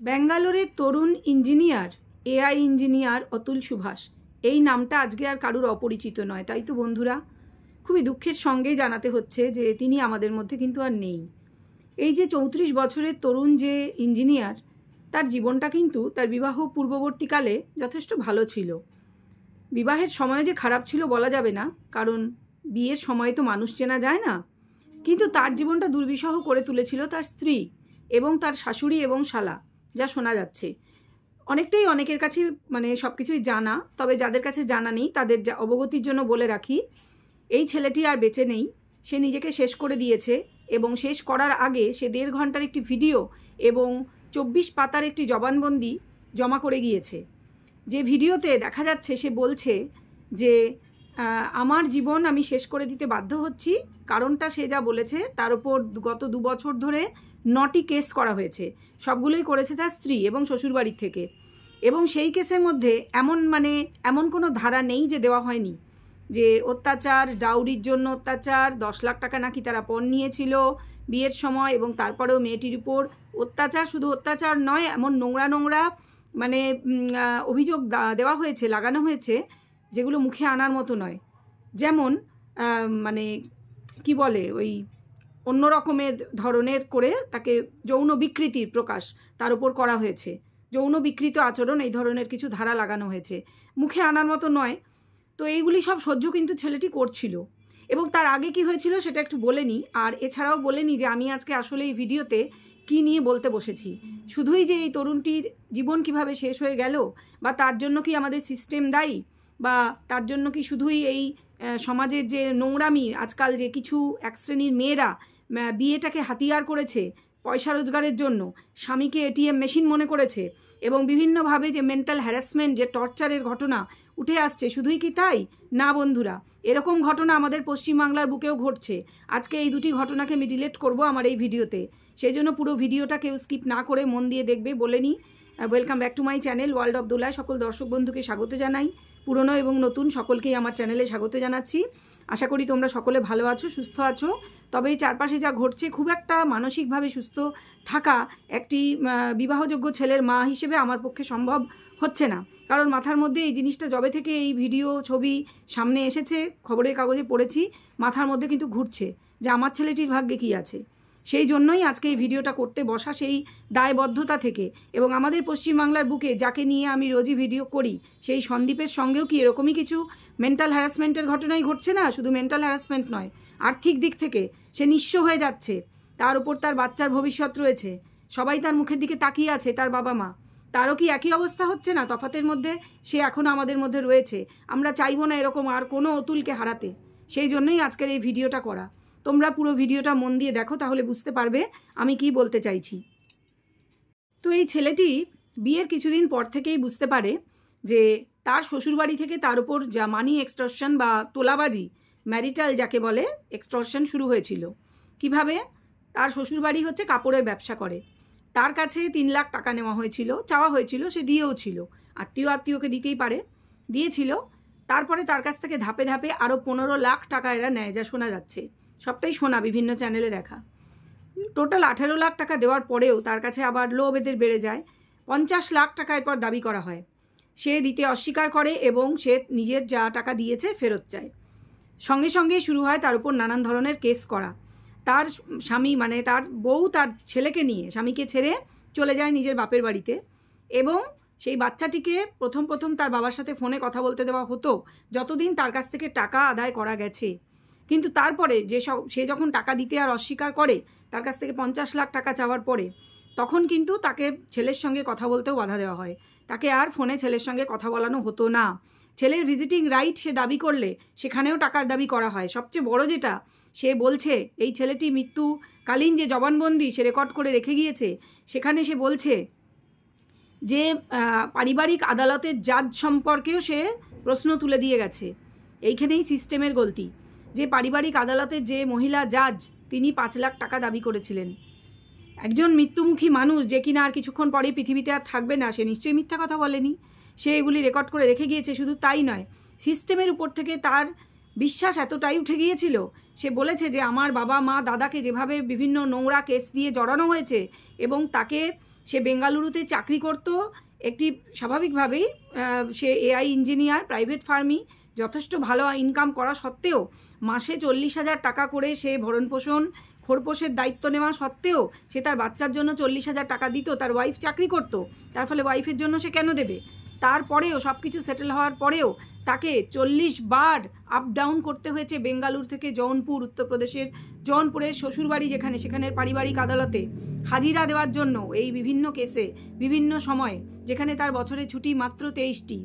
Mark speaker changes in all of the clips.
Speaker 1: ব্যাঙ্গালোরের তরুণ engineer, AI engineer Atul Subhash, এই নামটা আজকে আর কারুর অপরিচিত নয়, তাই তো বন্ধুরা? খুবই দুঃখের সঙ্গেই জানাতে হচ্ছে যে তিনি আমাদের মধ্যে কিন্তু আর নেই। এই যে 34 বছরের তরুণ যে ইঞ্জিনিয়ার, তার জীবনটা কিন্তু তার বিবাহ পূর্ববর্তীকালে যথেষ্ট ভালো ছিল। বিবাহের সময় যে খারাপ ছিল বলা যাবে না, কারণ বিয়ের সময় তো মানুষ চেনা যায় না। কিন্তু তার জীবনটা দুর্বিষহ করে তুলেছিল তার স্ত্রী এবং তার শাশুড়ি এবং শালা, যা শোনা যাচ্ছে। অনেকটাই অনেকের কাছে সব কিছুই জানা, তবে যাদের কাছে জানা নেই তাদের অবগতির জন্য বলে রাখি, এই ছেলেটি আর বেঁচে নেই। সে নিজেকে শেষ করে দিয়েছে এবং শেষ করার আগে সে 1.5 ঘন্টার একটি ভিডিও এবং 24 পাতার একটি জবানবন্দি জমা করে গিয়েছে। যে ভিডিওতে দেখা যাচ্ছে সে বলছে যে আমার জীবন আমি শেষ করে দিতে বাধ্য হচ্ছি। কারণটা সে যা বলেছে, তার উপর গত 2 বছর ধরে 9টি কেস করা হয়েছে। সবগুলোই করেছে তার স্ত্রী এবং শ্বশুরবাড়ির থেকে। এবং সেই কেসের মধ্যে এমন কোনো ধারা নেই যে দেওয়া হয়নি, যে অত্যাচার, ডাউরির জন্য অত্যাচার, 10 লাখ টাকা নাকি তারা পণ নিয়েছিল বিয়ের সময়, এবং তারপরেও মেয়েটির উপর অত্যাচার, শুধু অত্যাচার নয়, এমন নোংরা নোংরা অভিযোগ দেওয়া হয়েছে, লাগানো হয়েছে, যেগুলো মুখে আনার মতো নয়। যেমন কি বলে, ওই অন্য রকমের ধরনের করে তাকে যৌন বিকৃতির প্রকাশ তার উপর করা হয়েছে। যৌন বিকৃত আচরণ, এই ধরনের কিছু ধারা লাগানো হয়েছে, মুখে আনার মতো নয়। তো এইগুলি সব সহ্য কিন্তু ছেলেটি করছিল। এবং তার আগে কি হয়েছিল সেটা একটু বলে নিই, আর এছাড়াও বলে নিই যে আমি আজকে আসলে এই ভিডিওতে কি নিয়ে বলতে বসেছি। শুধুই যে এই তরুণটির জীবন কিভাবে শেষ হয়ে গেল, বা তার জন্য কি আমাদের সিস্টেম দায়ী, বা তার জন্য কি শুধুই এই সমাজের যে নোংরামি, আজকাল যে কিছু এক শ্রেণীর মেয়েরা বিয়েটাকে হাতিয়ার করেছে পয়সা রোজগারের জন্য, স্বামীকে এটিএম মেশিন মনে করেছে, এবং বিভিন্নভাবে যে মেন্টাল হ্যারাসমেন্ট, যে টর্চারের ঘটনা উঠে আসছে, শুধুই কি তাই? না বন্ধুরা, এরকম ঘটনা আমাদের পশ্চিমবাংলার বুকেও ঘটছে। আজকে এই দুটি ঘটনাকে আমি রিলেট করবো আমার এই ভিডিওতে, সেই জন্য পুরো ভিডিওটা কেউ স্কিপ না করে মন দিয়ে দেখবে বলে নিই। Welcome back to my channel world of দোলায়। সকল দর্শক বন্ধুকে স্বাগত জানাই, পুরনো এবং নতুন সকলকেই আমার চ্যানেলে স্বাগত জানাচ্ছি। আশা করি তোমরা সকলে ভালো আছো, সুস্থ আছো। তবে এই চারপাশে যা ঘটছে, খুব একটা মানসিকভাবে সুস্থ থাকা একটি বিবাহযোগ্য ছেলের মা হিসেবে আমার পক্ষে সম্ভব হচ্ছে না। কারণ মাথার মধ্যে এই জিনিসটা যবে থেকে এই ভিডিও ছবি সামনে এসেছে, খবরের কাগজে পড়েছি, মাথার মধ্যে কিন্তু ঘুরছে যে আমার ছেলেটির ভাগ্যে কী আছে। সেই জন্যই আজকে এই ভিডিওটা করতে বসা, সেই দায়বদ্ধতা থেকে। এবং আমাদের পশ্চিমবাংলার বুকে যাকে নিয়ে আমি রোজই ভিডিও করি, সেই সন্দীপের সঙ্গেও কি এরকমই কিছু মেন্টাল হ্যারাসমেন্টের ঘটনাই ঘটছে না? শুধু মেন্টাল হ্যারাসমেন্ট নয়, আর্থিক দিক থেকে সে নিঃস্ব হয়ে যাচ্ছে, তার উপর তার বাচ্চার ভবিষ্যৎ রয়েছে, সবাই তার মুখের দিকে তাকিয়ে আছে, তার বাবা মা। তারও কি একই অবস্থা হচ্ছে না? তফাতের মধ্যে সে এখনও আমাদের মধ্যে রয়েছে। আমরা চাইবো না এরকম আর কোনো অতুলকে হারাতে। সেই জন্যই আজকের এই ভিডিওটা করা। তোমরা পুরো ভিডিওটা মন দিয়ে দেখো, তাহলে বুঝতে পারবে আমি কি বলতে চাইছি। তো এই ছেলেটি বিয়ের কিছুদিন পর থেকেই বুঝতে পারে যে তার শ্বশুরবাড়ি থেকে তার উপর যা মানি এক্সটর্শন বা তোলাবাজি, ম্যারিটাল যাকে বলে, এক্সটর্শন শুরু হয়েছিল। কিভাবে? তার শ্বশুরবাড়ি হচ্ছে কাপড়ের ব্যবসা করে, তার কাছে 3 লাখ টাকা নেওয়া হয়েছিল, চাওয়া হয়েছিল, সে দিয়েও ছিল। আত্মীয়কে দিতেই পারে, দিয়েছিল। তারপরে তার কাছ থেকে ধাপে ধাপে আরও 15 লাখ টাকা এরা নেয়, যা শোনা যাচ্ছে। সবটাই শোনা, বিভিন্ন চ্যানেলে দেখা। টোটাল 18 লাখ টাকা দেওয়ার পরেও তার কাছে আবার লোভ এদের বেড়ে যায়। 50 লাখ টাকা এরপর দাবি করা হয়। সে দিতে অস্বীকার করে এবং সে নিজের যা টাকা দিয়েছে ফেরত চায়। সঙ্গে সঙ্গেই শুরু হয় তার উপর নানান ধরনের কেস করা। তার স্বামী তার বউ তার ছেলেকে নিয়ে স্বামীকে ছেড়ে চলে যায় নিজের বাপের বাড়িতে, এবং সেই বাচ্চাটিকে প্রথম তার বাবার সাথে ফোনে কথা বলতে দেওয়া হতো যতদিন তার কাছ থেকে টাকা আদায় করা গেছে। কিন্তু তারপরে সে যখন টাকা দিতে আর অস্বীকার করে, তার কাছ থেকে 50 লাখ টাকা চাওয়ার পরে, তখন কিন্তু তাকে ছেলের সঙ্গে কথা বলতেও বাধা দেওয়া হয়। তাকে আর ফোনে ছেলের সঙ্গে কথা বলানো হতো না। ছেলের ভিজিটিং রাইট সে দাবি করলে সেখানেও টাকার দাবি করা হয়। সবচেয়ে বড় যেটা, সে বলছে, এই ছেলেটি মৃত্যুকালীন যে জবানবন্দি সে রেকর্ড করে রেখে গিয়েছে, সেখানে সে বলছে যে পারিবারিক আদালতের জাজ সম্পর্কেও সে প্রশ্ন তুলে দিয়ে গেছে। এইখানেই সিস্টেমের গলতি, যে পারিবারিক আদালতের যে মহিলা জাজ, তিনি 5 লাখ টাকা দাবি করেছিলেন। একজন মৃত্যুমুখী মানুষ, যে কিনা আর কিছুক্ষণ পরেই পৃথিবীতে আর থাকবে না, সে নিশ্চয়ই মিথ্যা কথা বলেনি। সে এগুলি রেকর্ড করে রেখে গিয়েছে। শুধু তাই নয়, সিস্টেমের উপর থেকে তার বিশ্বাস এতটাই উঠে গিয়েছিল, সে বলেছে যে আমার বাবা মা দাদাকে যেভাবে বিভিন্ন নোংরা কেস দিয়ে জড়ানো হয়েছে এবং তাকে সে বেঙ্গালুরুতে চাকরি করত, একটি স্বাভাবিকভাবেই সে এআই ইঞ্জিনিয়ার, প্রাইভেট ফার্মই, যথেষ্ট ভালো ইনকাম করা সত্ত্বেও মাসে 40,000 টাকা করে সে ভরণ পোষণ খোরপোশের দায়িত্ব নেওয়া সত্ত্বেও সে তার বাচ্চার জন্য 40,000 টাকা দিত। তার ওয়াইফ চাকরি করত, তার ফলে ওয়াইফের জন্য সে কেন দেবে? তারপরেও সব কিছু সেটেল হওয়ার পরেও তাকে 40 বার আপ ডাউন করতে হয়েছে বেঙ্গালুরু থেকে জৌনপুর, উত্তরপ্রদেশের জৌনপুরের শ্বশুরবাড়ি যেখানে, সেখানের পারিবারিক আদালতে হাজিরা দেওয়ার জন্য এই বিভিন্ন কেসে বিভিন্ন সময়ে, যেখানে তার বছরে ছুটি মাত্র 23টি।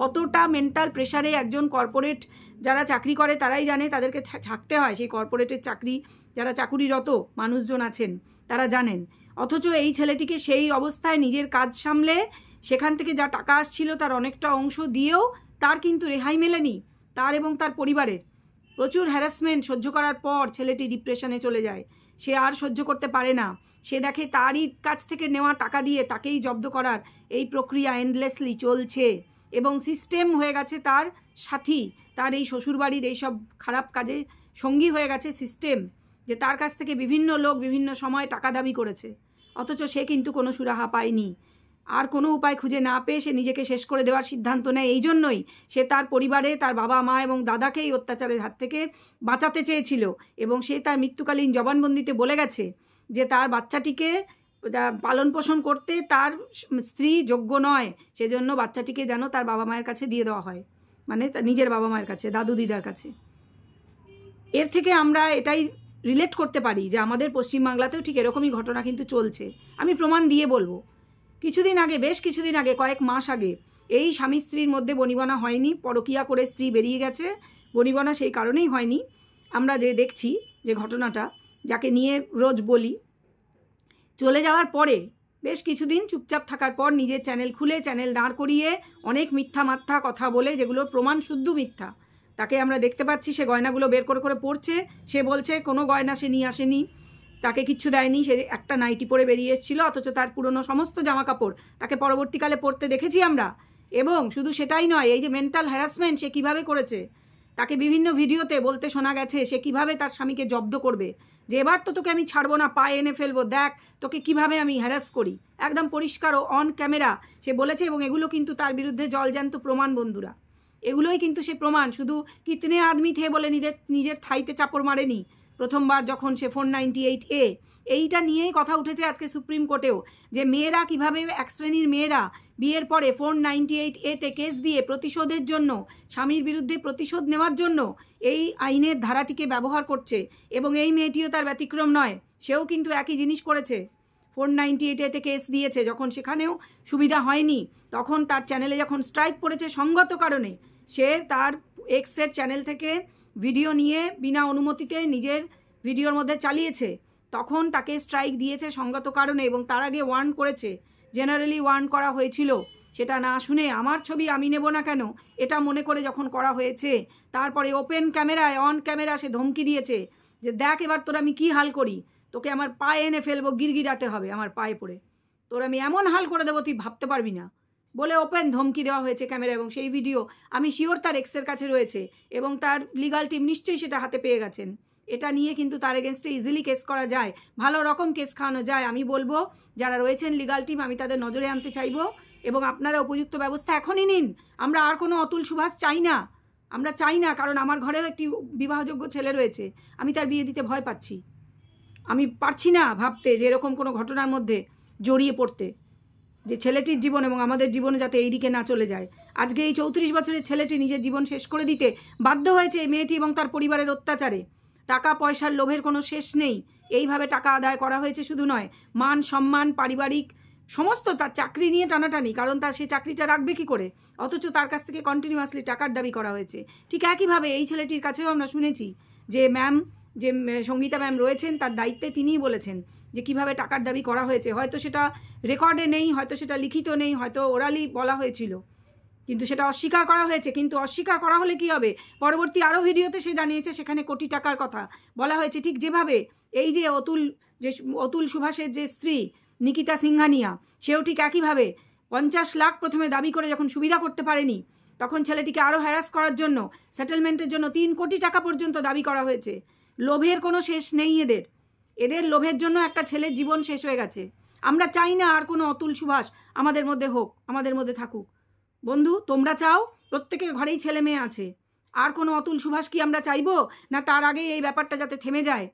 Speaker 1: কতটা মেন্টাল প্রেশারে একজন কর্পোরেট যারা চাকরি করে তারাই জানে, তাদেরকে থাকতে হয়। সেই কর্পোরেটের চাকরি যারা চাকুরিরত মানুষজন আছেন তারা জানেন। অথচ এই ছেলেটিকে সেই অবস্থায় নিজের কাজ সামলে সেখান থেকে যা টাকা আসছিল তার অনেকটা অংশ দিয়েও তার কিন্তু রেহাই মেলেনি। তার এবং তার পরিবারের প্রচুর হ্যারাসমেন্ট সহ্য করার পর ছেলেটি ডিপ্রেশনে চলে যায়। সে আর সহ্য করতে পারে না। সে দেখে তারই কাছ থেকে নেওয়া টাকা দিয়ে তাকেই জব্দ করার এই প্রক্রিয়া এন্ডলেসলি চলছে এবং সিস্টেম হয়ে গেছে তার সাথী। তার এই শ্বশুরবাড়ির এইসব খারাপ কাজে সঙ্গী হয়ে গেছে সিস্টেম, যে তার কাছ থেকে বিভিন্ন লোক বিভিন্ন সময় টাকা দাবি করেছে। অথচ সে কিন্তু কোনো সুরাহা পায়নি। আর কোনো উপায় খুঁজে না পেয়ে সে নিজেকে শেষ করে দেওয়ার সিদ্ধান্ত নেয়। এই জন্যই সে তার পরিবারে তার বাবা মা এবং দাদাকে এই অত্যাচারের হাত থেকে বাঁচাতে চেয়েছিল এবং সে তার মৃত্যুকালীন জবানবন্দিতে বলে গেছে যে তার বাচ্চাটিকে পালন পোষণ করতে তার স্ত্রী যোগ্য নয়, সেজন্য বাচ্চাটিকে যেন তার বাবা মায়ের কাছে দিয়ে দেওয়া হয়, মানে নিজের বাবা মায়ের কাছে, দাদু দিদার কাছে। এর থেকে আমরা এটাই রিলেট করতে পারি যে আমাদের পশ্চিমবাংলাতেও ঠিক এরকমই ঘটনা কিন্তু চলছে। আমি প্রমাণ দিয়ে বলবো। কিছুদিন আগে, বেশ কিছুদিন আগে, কয়েক মাস আগে এই স্বামী স্ত্রীর মধ্যে বনিবনা হয়নি, পরকীয়া করে স্ত্রী বেরিয়ে গেছে। বনিবনা সেই কারণেই হয়নি, আমরা যে দেখছি যে ঘটনাটা, যাকে নিয়ে রোজ বলি, চলে যাওয়ার পরে বেশ কিছুদিন চুপচাপ থাকার পর নিজের চ্যানেল খুলে চ্যানেল দাঁড় করিয়ে অনেক মিথ্যা মাথ্যা কথা বলে, যেগুলো প্রমাণ শুদ্ধ মিথ্যা, তাকে আমরা দেখতে পাচ্ছি সে গয়নাগুলো বের করে করে পড়ছে। সে বলছে কোনো গয়না সে নিয়ে আসেনি, তাকে কিচ্ছু দেয়নি, সে একটা নাইটি পরে বেরিয়ে এসেছিলো। অথচ তার পুরনো সমস্ত জামা কাপড় তাকে পরবর্তীকালে পরতে দেখেছি আমরা। এবং শুধু সেটাই নয়, এই যে মেন্টাল হ্যারাসমেন্ট সে কিভাবে করেছে, তাকে বিভিন্ন ভিডিওতে বলতে শোনা গেছে সে কিভাবে তার স্বামীকে জব্দ করবে, যে এবার তো তোকে আমি ছাড়বো না, পায়ে এনে ফেলবো, দেখ তোকে কিভাবে আমি হ্যারাস করি, একদম পরিষ্কার ও অন ক্যামেরা সে বলেছে। এবং এগুলো কিন্তু তার বিরুদ্ধে জলজ্যান্ত প্রমাণ বন্ধুরা, এগুলোই কিন্তু সে প্রমাণ। শুধু কিতনে আদমি থে বলে নিজের থাইতে চাপড় মারেনি প্রথমবার যখন সে 498A, এইটা নিয়েই কথা উঠেছে আজকে সুপ্রিম কোর্টেও, যে মেয়েরা কিভাবে, এক শ্রেণীর মেয়েরা বিয়ের পরে 498A-তে কেস দিয়ে প্রতিশোধের জন্য, স্বামীর বিরুদ্ধে প্রতিশোধ নেওয়ার জন্য এই আইনের ধারাটিকে ব্যবহার করছে। এবং এই মেয়েটিও তার ব্যতিক্রম নয়, সেও কিন্তু একই জিনিস করেছে। 498A-তে কেস দিয়েছে, যখন সেখানেও সুবিধা হয়নি, তখন তার চ্যানেলে যখন স্ট্রাইক পড়েছে সঙ্গত কারণে, সে তার এক্সের চ্যানেল থেকে ভিডিও নিয়ে বিনা অনুমতিতে নিজের ভিডিওর মধ্যে চালিয়েছে, তখন তাকে স্ট্রাইক দিয়েছে সঙ্গত কারণে। এবং তার আগে ওয়ার্ন করেছে, জেনারেলি ওয়ার্ন করা হয়েছিল, সেটা না শুনে আমার ছবি আমি নেব না কেন এটা মনে করে যখন করা হয়েছে, তারপরে ওপেন ক্যামেরায়, অন ক্যামেরা সে ধমকি দিয়েছে যে দেখ এবার তোর আমি কী হাল করি, তোকে আমার পায়ে এনে ফেলবো, গিরগিরাতে হবে আমার পায়ে পড়ে, তোর আমি এমন হাল করে দেবো তুই ভাবতে পারবি না, বলে ওপেন ধমকি দেওয়া হয়েছে ক্যামেরা। এবং সেই ভিডিও আমি শিওর তার এক্সের কাছে রয়েছে এবং তার লিগাল টিম নিশ্চয়ই সেটা হাতে পেয়ে গেছেন। এটা নিয়ে কিন্তু তার এগেনস্টে ইজিলি কেস করা যায়, ভালো রকম কেস খাওয়ানো যায়। আমি বলবো যারা রয়েছেন লিগাল টিম, আমি তাদের নজরে আনতে চাইবো এবং আপনারা উপযুক্ত ব্যবস্থা এখনই নিন। আমরা আর কোনো অতুল সুভাষ চাই না, আমরা চাই না, কারণ আমার ঘরেও একটি বিবাহযোগ্য ছেলে রয়েছে, আমি তার বিয়ে দিতে ভয় পাচ্ছি। আমি পারছি না ভাবতে যে এরকম কোনো ঘটনার মধ্যে জড়িয়ে পড়তে, যে ছেলেটির জীবন এবং আমাদের জীবনে যাতে এই দিকে না চলে যায়। আজকে এই 34 বছরের ছেলেটি নিজের জীবন শেষ করে দিতে বাধ্য হয়েছে এই মেয়েটি এবং তার পরিবারের অত্যাচারে। টাকা পয়সার লোভের কোনো শেষ নেই, এইভাবে টাকা আদায় করা হয়েছে। শুধু নয়, মান সম্মান, পারিবারিক সমস্ত, তার চাকরি নিয়ে টানাটানি, কারণ তার সেই চাকরিটা রাখবে কী করে, অথচ তার কাছ থেকে কন্টিনিউয়াসলি টাকার দাবি করা হয়েছে। ঠিক একইভাবে এই ছেলেটির কাছেও আমরা শুনেছি যে যে সঙ্গীতা ম্যাম রয়েছেন তার দায়িত্বে, তিনিই বলেছেন যে কিভাবে টাকার দাবি করা হয়েছে। হয়তো সেটা রেকর্ডে নেই, হয়তো সেটা লিখিত নেই, হয়তো ওরালি বলা হয়েছিল, কিন্তু সেটা অস্বীকার করা হয়েছে। কিন্তু অস্বীকার করা হলে কি হবে, পরবর্তী আরও ভিডিওতে সে জানিয়েছে সেখানে কোটি টাকার কথা বলা হয়েছে। ঠিক যেভাবে এই যে অতুল সুভাষের যে স্ত্রী নিকিতা সিংহানিয়া, সেও ঠিক একইভাবে 50 লাখ প্রথমে দাবি করে যখন সুবিধা করতে পারেনি, তখন ছেলেটিকে আরও হ্যারাস করার জন্য সেটেলমেন্টের জন্য 3 কোটি টাকা পর্যন্ত দাবি করা হয়েছে। লোভের কোনো শেষ নেই এদের লোভের জন্য একটা ছেলের জীবন শেষ হয়ে গেছে। আমরা চাই না আর কোনো অতুল সুভাষ আমাদের মধ্যে হোক, আমাদের মধ্যে থাকুক। বন্ধু, তোমরা চাও? প্রত্যেকের ঘরেই ছেলে মেয়ে আছে। আর কোনো অতুল সুভাষ কি আমরা চাইবো? না তার আগেই এই ব্যাপারটা যাতে থেমে যায়,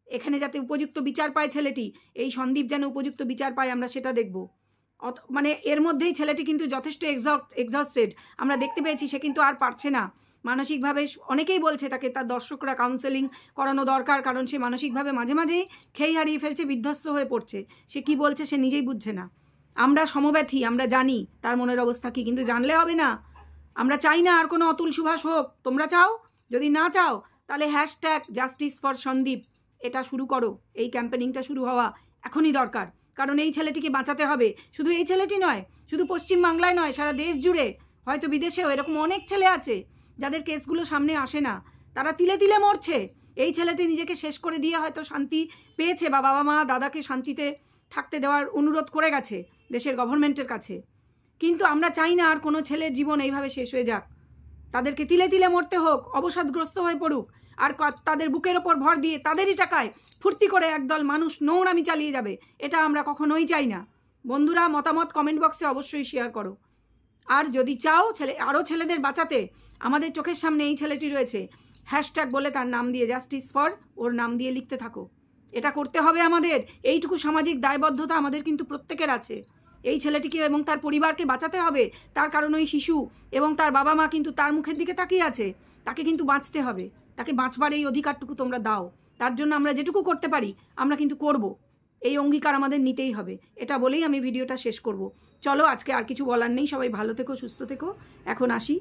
Speaker 1: এখানে যাতে উপযুক্ত বিচার পায় ছেলেটি, এই সন্দীপ যেন উপযুক্ত বিচার পায়, আমরা সেটা দেখব। মানে এর মধ্যেই ছেলেটি কিন্তু যথেষ্ট এক্সস্টেড আমরা দেখতে পেয়েছি। সে কিন্তু আর পারছে না মানসিকভাবে। অনেকেই বলছে তাকে, তার দর্শকরা, কাউন্সেলিং করানো দরকার, কারণ সে মানসিকভাবে মাঝে মাঝেই খেই হারিয়ে ফেলছে, বিধ্বস্ত হয়ে পড়ছে। সে কি বলছে সে নিজেই বুঝছে না। আমরা সমব্যথী, আমরা জানি তার মনের অবস্থা কী, কিন্তু জানলে হবে না। আমরা চাই না আর কোনো অতুল সুভাষ হোক। তোমরা চাও? যদি না চাও তাহলে #JusticeForSandeep এটা শুরু করো। এই ক্যাম্পেনিংটা শুরু হওয়া এখনই দরকার, কারণ এই ছেলেটিকে বাঁচাতে হবে। শুধু এই ছেলেটি নয়, শুধু পশ্চিমবাংলায় নয়, সারা দেশ জুড়ে, হয়তো বিদেশেও এরকম অনেক ছেলে আছে যাদের কেসগুলো সামনে আসে না, তারা তিলে তিলে মরছে। এই ছেলেটি নিজেকে শেষ করে দিয়ে হয়তো শান্তি পেয়েছে, বা বাবা মা দাদাকে শান্তিতে থাকতে দেওয়ার অনুরোধ করে গেছে দেশের গভর্নমেন্টের কাছে। কিন্তু আমরা চাই না আর কোনো ছেলের জীবন এইভাবে শেষ হয়ে যাক। তাদেরকে তিলে তিলে মরতে হোক, অবসাদগ্রস্ত হয়ে পড়ুক, আর তাদের বুকের ওপর ভর দিয়ে তাদেরই টাকায় ফুর্তি করে একদল মানুষ নোংরামি চালিয়ে যাবে, এটা আমরা কখনোই চাই না। বন্ধুরা, মতামত কমেন্ট বক্সে অবশ্যই শেয়ার করো। আর যদি চাও আরও ছেলেদের বাঁচাতে, আমাদের চোখের সামনে এই ছেলেটি রয়েছে, হ্যাশট্যাগ বলে তার নাম দিয়ে জাস্টিস ফর ওর নাম দিয়ে লিখতে থাকো। এটা করতে হবে আমাদের। এইটুকু সামাজিক দায়বদ্ধতা আমাদের কিন্তু প্রত্যেকের আছে। এই ছেলেটিকে এবং তার পরিবারকে বাঁচাতে হবে, তার কারণ ওই শিশু এবং তার বাবা মা কিন্তু তার মুখের দিকে তাকিয়ে আছে। তাকে কিন্তু বাঁচতে হবে, তাকে বাঁচবার এই অধিকারটুকু তোমরা দাও। তার জন্য আমরা যেটুকু করতে পারি আমরা কিন্তু করব, এই অঙ্গীকার আমাদের নিতেই হবে। এটা বলেই আমি ভিডিওটা শেষ করব। চলো, আজকে আর কিছু বলার নেই। সবাই ভালো থেকো, সুস্থ থেকো। এখন আসি।